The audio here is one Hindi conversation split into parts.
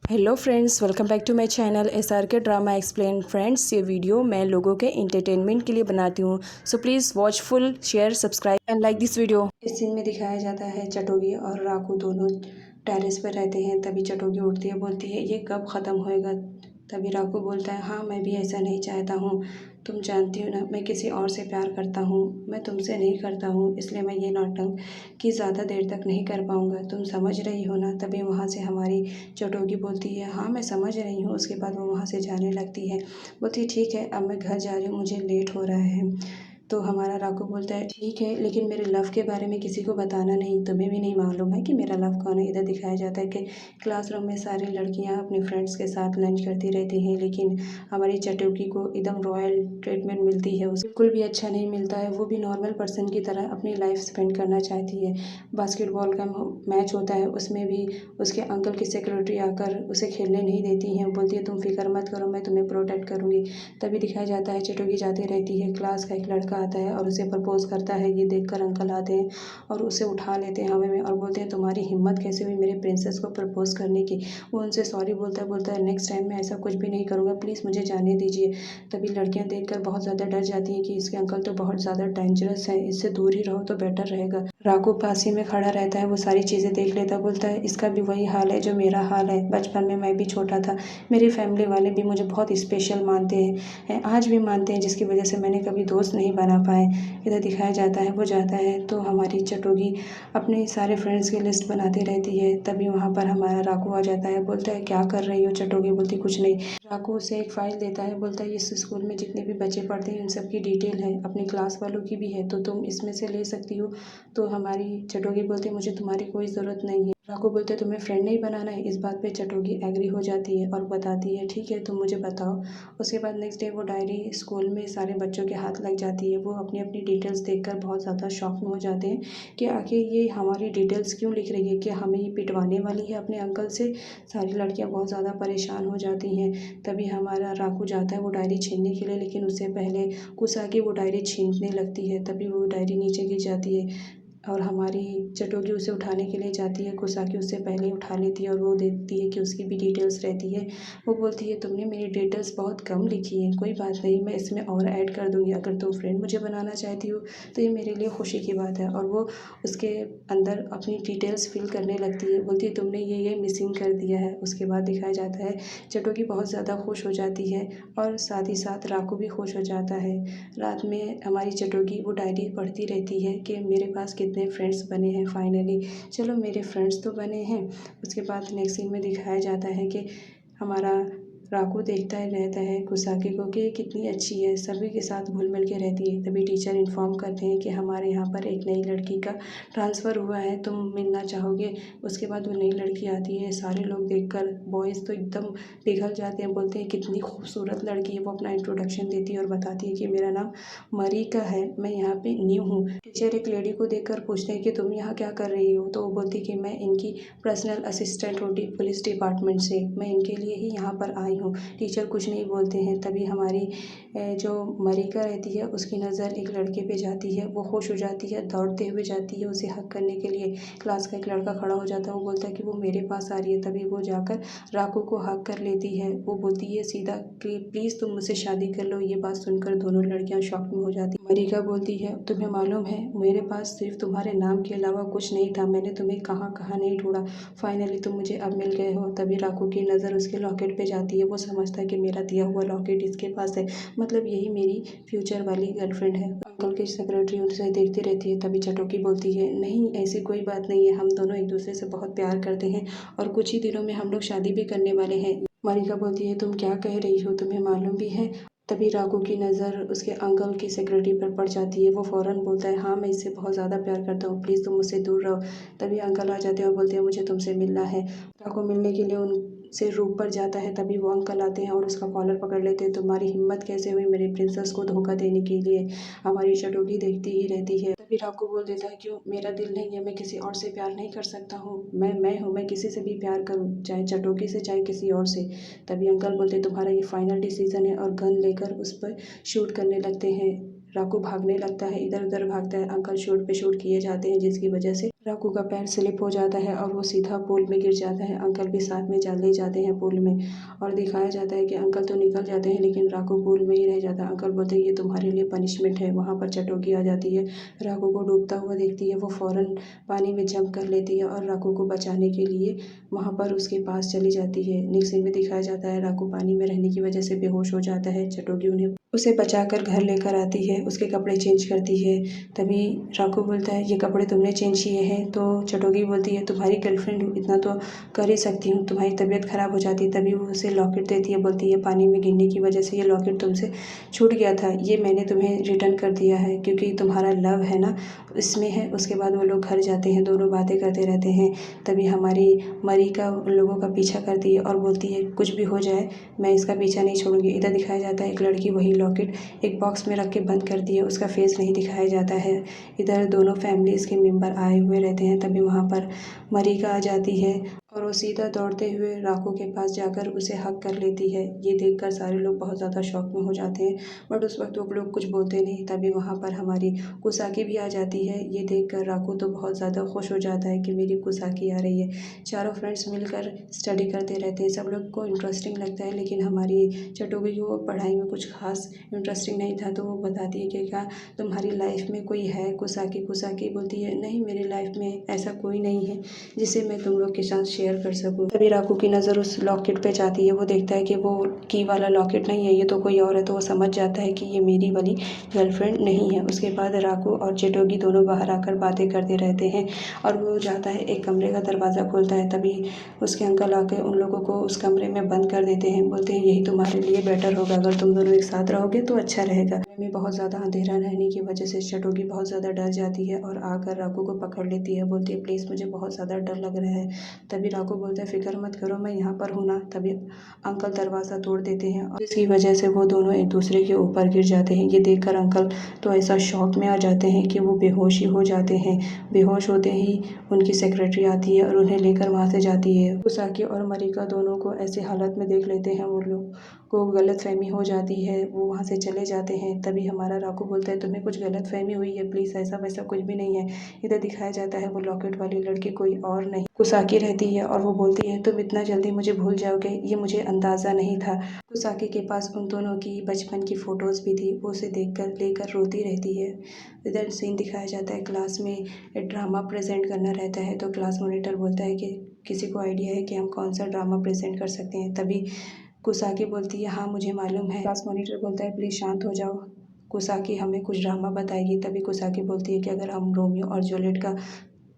Hello friends, welcome back to my channel SRK drama explain. Friends, ये वीडियो मैं लोगों के एंटरटेनमेंट के लिए बनाती हूँ, so please watch full, share, subscribe and like this video. इस सीन में दिखाया जाता है चटोगी और राकू दोनों टेरेस पर रहते हैं। तभी चटोगी उठती है, बोलती है ये कब ख़त्म होएगा। तभी राकू बोलता है हाँ मैं भी ऐसा नहीं चाहता हूँ, तुम जानती हो ना मैं किसी और से प्यार करता हूँ, मैं तुमसे नहीं करता हूँ, इसलिए मैं ये नाटक कि ज़्यादा देर तक नहीं कर पाऊँगा, तुम समझ रही हो ना। तभी वहाँ से हमारी चटोगी बोलती है हाँ मैं समझ रही हूँ। उसके बाद वो वहाँ से जाने लगती है, बोलती है ठीक है अब मैं घर जा रही हूँ, मुझे लेट हो रहा है। तो हमारा राकू बोलता है ठीक है लेकिन मेरे लव के बारे में किसी को बताना नहीं, तुम्हें भी नहीं मालूम है कि मेरा लव कौन है। इधर दिखाया जाता है कि क्लासरूम में सारी लड़कियां अपने फ्रेंड्स के साथ लंच करती रहती हैं, लेकिन हमारी चटोगी को एकदम रॉयल ट्रीटमेंट मिलती है, उसे बिल्कुल भी अच्छा नहीं मिलता है। वो भी नॉर्मल पर्सन की तरह अपनी लाइफ स्पेंड करना चाहती है। बास्केटबॉल का मैच होता है, उसमें भी उसके अंकल की सेक्रेटरी आकर उसे खेलने नहीं देती हैं, बोलती है तुम फिक्र मत करो मैं तुम्हें प्रोटेक्ट करूँगी। तभी दिखाया जाता है चटोगी जाती रहती है, क्लास का एक लड़का आता है और उसे प्रपोज करता है। ये देखकर अंकल आते हैं और उसे उठा लेते हैं हवा में और बोलते हैं तुम्हारी हिम्मत कैसे हुई मेरे प्रिंसेस को प्रपोज करने की। वो उनसे सॉरी बोलता है नेक्स्ट टाइम मैं ऐसा कुछ भी नहीं करूँगा, प्लीज़ मुझे जाने दीजिए। तभी लड़कियाँ देखकर बहुत ज़्यादा डर जाती हैं कि इसके अंकल तो बहुत ज़्यादा डेंजरस है, इससे दूर ही रहो तो बेटर रहेगा। राकू पास ही में खड़ा रहता है, वो सारी चीज़ें देख लेता, बोलता है इसका भी वही हाल है जो मेरा हाल है। बचपन में मैं भी छोटा था, मेरी फैमिली वाले भी मुझे बहुत स्पेशल मानते हैं, आज भी मानते हैं, जिसकी वजह से मैंने कभी दोस्त नहीं बना पाए। इधर दिखाया जाता है वो जाता है तो हमारी चटोगी अपने सारे फ्रेंड्स की लिस्ट बनाती रहती है। तभी वहाँ पर हमारा राकू आ जाता है, बोलता है क्या कर रही हो। चटोगी बोलती कुछ नहीं। राकू उसे एक फ़ाइल देता है, बोलता है इस स्कूल में जितने भी बच्चे पढ़ते हैं उन सब की डिटेल है, अपनी क्लास वालों की भी है, तो तुम इसमें से ले सकती हो। तो हमारी चटोगी बोलती है मुझे तुम्हारी कोई ज़रूरत नहीं है। राकू बोलते हैं तुम्हें फ्रेंड नहीं बनाना है। इस बात पे चटोगी एग्री हो जाती है और बताती है ठीक है तुम मुझे बताओ। उसके बाद नेक्स्ट डे वो डायरी स्कूल में सारे बच्चों के हाथ लग जाती है। वो अपनी अपनी डिटेल्स देखकर बहुत ज़्यादा शॉक में हो जाते हैं कि आखिर ये हमारी डिटेल्स क्यों लिख रही है, कि हमें ये पिटवाने वाली है अपने अंकल से। सारी लड़कियां बहुत ज़्यादा परेशान हो जाती हैं। तभी हमारा राकू जाता है वो डायरी छीनने के लिए, लेकिन उससे पहले कुसाकी वो डायरी छीनने लगती है। तभी वो डायरी नीचे गिर जाती है और हमारी चटोगी उसे उठाने के लिए जाती है। कुसाकी उससे पहले ही उठा लेती है और वो देखती है कि उसकी भी डिटेल्स रहती है। वो बोलती है तुमने मेरी डिटेल्स बहुत कम लिखी है, कोई बात नहीं मैं इसमें और ऐड कर दूँगी, अगर तुम फ्रेंड मुझे बनाना चाहती हो तो ये मेरे लिए खुशी की बात है। और वो उसके अंदर अपनी डिटेल्स फिल करने लगती है, बोलती है तुमने ये मिसिंग कर दिया है। उसके बाद दिखाया जाता है चटोगी बहुत ज़्यादा खुश हो जाती है और साथ ही साथ राकू भी खुश हो जाता है। रात में हमारी चटोगी वो डायरी पढ़ती रहती है कि मेरे पास कितने फ्रेंड्स बने हैं फाइनली, चलो मेरे फ्रेंड्स तो बने हैं। उसके बाद नेक्स्ट सीन में दिखाया जाता है कि हमारा राकू देखता है रहता है कुसाकी को कि कितनी अच्छी है, सभी के साथ घुल मिल के रहती है। तभी टीचर इन्फॉर्म करते हैं कि हमारे यहाँ पर एक नई लड़की का ट्रांसफ़र हुआ है, तुम मिलना चाहोगे। उसके बाद वो नई लड़की आती है, सारे लोग देखकर बॉयज़ तो एकदम पिघल जाते हैं, बोलते हैं कितनी खूबसूरत लड़की है। वो अपना इंट्रोडक्शन देती है और बताती है कि मेरा नाम मरीका है, मैं यहाँ पे न्यू हूँ। टीचर एक लेडी को देखकर पूछते हैं कि तुम यहाँ क्या कर रही हो, तो वो बोलती कि मैं इनकी पर्सनल असिस्टेंट हूँ पुलिस डिपार्टमेंट से, मैं इनके लिए ही यहाँ पर आई हूँ। टीचर कुछ नहीं बोलते हैं। तभी हमारी जो मरीका रहती है उसकी नज़र एक लड़के पे जाती है, वो खुश हो जाती है, दौड़ते हुए जाती है उसे हक करने के लिए। क्लास का एक लड़का खड़ा हो जाता है, वो बोलता है कि वो मेरे पास आ रही है। तभी वो जाकर राकू को हक कर लेती है। वो बोलती है सीधा कि प्लीज़ तुम मुझसे शादी कर लो। ये बात सुनकर दोनों लड़कियां शॉक में हो जाती। मरीका बोलती है तुम्हें मालूम है मेरे पास सिर्फ तुम्हारे नाम के अलावा कुछ नहीं था, मैंने तुम्हें कहाँ कहाँ नहीं ढूंढा, फाइनली तुम मुझे अब मिल गए हो। तभी राकू की नज़र उसके लॉकेट पे जाती है, वो समझता है कि मेरा दिया हुआ लॉकेट इसके पास है, मतलब यही मेरी फ्यूचर वाली गर्लफ्रेंड है। अंकल की सेक्रेटरी उसे देखती रहती है। तभी चटोकी बोलती है नहीं ऐसी कोई बात नहीं है, हम दोनों एक दूसरे से बहुत प्यार करते हैं और कुछ ही दिनों में हम लोग शादी भी करने वाले हैं। मरिका बोलती है तुम क्या कह रही हो, तुम्हें मालूम भी है। तभी राकू की नज़र उसके अंकल की सेक्रेटरी पर पड़ जाती है। वो फ़ौरन बोलता है हाँ मैं इससे बहुत ज़्यादा प्यार करता हूँ, प्लीज़ तुम मुझसे दूर रहो। तभी अंकल आ जाते हैं और बोलते हैं मुझे तुमसे मिलना है। राकू मिलने के लिए उनसे रूप पर जाता है। तभी वो अंकल आते हैं और उसका कॉलर पकड़ लेते हैं, तुम्हारी हिम्मत कैसे हुई मेरे प्रिंसेस को धोखा देने के लिए। हमारी चटोगी देखती ही रहती है। तभी राकू बोल देता है क्यों, मेरा दिल नहीं है, मैं किसी और से प्यार नहीं कर सकता हूँ, मैं हूँ, मैं किसी से भी प्यार करूँ, चाहे चटोगी से चाहे किसी और से। तभी अंकल बोलते तुम्हारा ये फाइनल डिसीजन है और गन लेकर उस पर शूट करने लगते हैं। राकू भागने लगता है, इधर उधर भागता है, अंकल शूट पे शूट किए जाते हैं, जिसकी वजह से राकू का पैर स्लिप हो जाता है और वो सीधा पूल में गिर जाता है। अंकल भी साथ में ले जाते हैं पूल में और दिखाया जाता है कि अंकल तो निकल जाते हैं लेकिन राकू पूल में ही रह जाता है। अंकल बोलते हैं ये तुम्हारे लिए पनिशमेंट है। वहाँ पर चटोगी आ जाती है, राकू को डूबता हुआ देखती है। वो फ़ौरन पानी में जंप कर लेती है और राकू को बचाने के लिए वहाँ पर उसके पास चली जाती है। नेक्स्ट सीन में दिखाया जाता है राकू पानी में रहने की वजह से बेहोश हो जाता है। चटोगी उन्हें उसे बचाकर घर लेकर आती है, उसके कपड़े चेंज करती है। तभी राकू बोलता है ये कपड़े तुमने चेंज किए हैं? तो चटोगी बोलती है तुम्हारी गर्लफ्रेंड हूँ, इतना तो कर ही सकती हूँ, तुम्हारी तबीयत ख़राब हो जाती है। तभी वो उसे लॉकेट देती है, बोलती है पानी में गिरने की वजह से ये लॉकेट तुमसे छूट गया था, ये मैंने तुम्हें रिटर्न कर दिया है क्योंकि तुम्हारा लव है ना इसमें है। उसके बाद वो लोग घर जाते हैं, दोनों बातें करते रहते हैं। तभी हमारी मरीका उन लोगों का पीछा करती है और बोलती है कुछ भी हो जाए मैं इसका पीछा नहीं छोड़ूंगी। इधर दिखाया जाता है एक लड़की वही लॉकेट एक बॉक्स में रख के बंद करती है, उसका फेस नहीं दिखाया जाता है। इधर दोनों फैमिलीज़ के मेंबर आए हुए रहते हैं। तभी वहाँ पर मरीका आ जाती है और वो सीधा दौड़ते हुए राकू के पास जाकर उसे हग कर लेती है। ये देखकर सारे लोग बहुत ज़्यादा शॉक में हो जाते हैं, बट उस वक्त वो लोग कुछ बोलते नहीं। तभी वहाँ पर हमारी कुसाकी भी आ जाती है। ये देखकर राकू तो बहुत ज़्यादा खुश हो जाता है कि मेरी कुसाकी आ रही है। चारों फ्रेंड्स मिलकर स्टडी करते रहते हैं, सब लोग को इंटरेस्टिंग लगता है। लेकिन हमारी चटोगी को पढ़ाई में कुछ खास इंटरेस्टिंग नहीं था, तो वो बताती है कि क्या तुम्हारी लाइफ में कोई है कुसाकी? कुसाकी बोलती है नहीं, मेरी लाइफ में ऐसा कोई नहीं है जिसे मैं तुम लोग के साथ शेयर कर सकूं। तभी राकू की नज़र उस लॉकेट पे जाती है। वो देखता है कि वो की वाला लॉकेट नहीं है, ये तो कोई और है। तो वो समझ जाता है कि ये मेरी वाली गर्लफ्रेंड नहीं है। उसके बाद राकू और चटोगी दोनों बाहर आकर बातें करते रहते हैं और वो जाता है एक कमरे का दरवाज़ा खोलता है। तभी उसके अंकल आके उन लोगों को उस कमरे में बंद कर देते हैं, बोलते हैं यही तुम्हारे लिए बेटर होगा, अगर तुम दोनों एक साथ रहोगे तो अच्छा रहेगा। में बहुत ज़्यादा अंधेरा रहने की वजह से चटोगी बहुत ज़्यादा डर जाती है और आकर राकू को पकड़ लेती है, बोलती है प्लीज़ मुझे बहुत ज़्यादा डर लग रहा है। तभी राकू बोलता है फ़िक्र मत करो, मैं यहाँ पर हूँ ना। तभी अंकल दरवाज़ा तोड़ देते हैं और इसकी वजह से वो दोनों एक दूसरे के ऊपर गिर जाते हैं। ये देखकर अंकल तो ऐसा शॉक में आ जाते हैं कि वो बेहोश ही हो जाते हैं। बेहोश होते ही उनकी सेक्रेटरी आती है और उन्हें लेकर वहाँ से जाती है। कुसाकी और मरीका दोनों को ऐसे हालत में देख लेते हैं, वो लोग को गलतफहमी हो जाती है, वो वहाँ से चले जाते हैं। तभी हमारा राकू बोलता है तुम्हें कुछ गलतफहमी हुई है, प्लीज़ ऐसा वैसा कुछ भी नहीं है। इधर दिखाया जाता है वो लॉकेट वाली लड़की कोई और नहीं कुसाकी रहती है और वो बोलती है तुम इतना जल्दी मुझे भूल जाओगे, ये मुझे अंदाज़ा नहीं था। कुसाकी के पास उन दोनों की बचपन की फ़ोटोज़ भी थी, वो उसे देखकर लेकर रोती रहती है। इधर सीन दिखाया जाता है क्लास में ड्रामा प्रेजेंट करना रहता है, तो क्लास मॉनिटर बोलता है कि किसी को आइडिया है कि हम कौन सा ड्रामा प्रेजेंट कर सकते हैं? तभी कुसाकी बोलती है हाँ मुझे मालूम है। क्लास मॉनिटर बोलता है प्लीज़ शांत हो जाओ, कुसाकी हमें कुछ ड्रामा बताएगी। तभी कुसाकी बोलती है कि अगर हम रोमियो और जूलियट का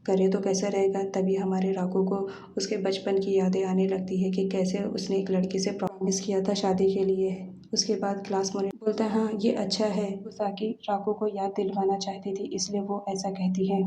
करें तो कैसा रहेगा। तभी हमारे राकू को उसके बचपन की यादें आने लगती है कि कैसे उसने एक लड़की से प्रॉमिस किया था शादी के लिए। उसके बाद क्लास मॉनिटर बोलता है हाँ ये अच्छा है, कुसाकी राकू को याद दिलवाना चाहती थी इसलिए वो ऐसा कहती है।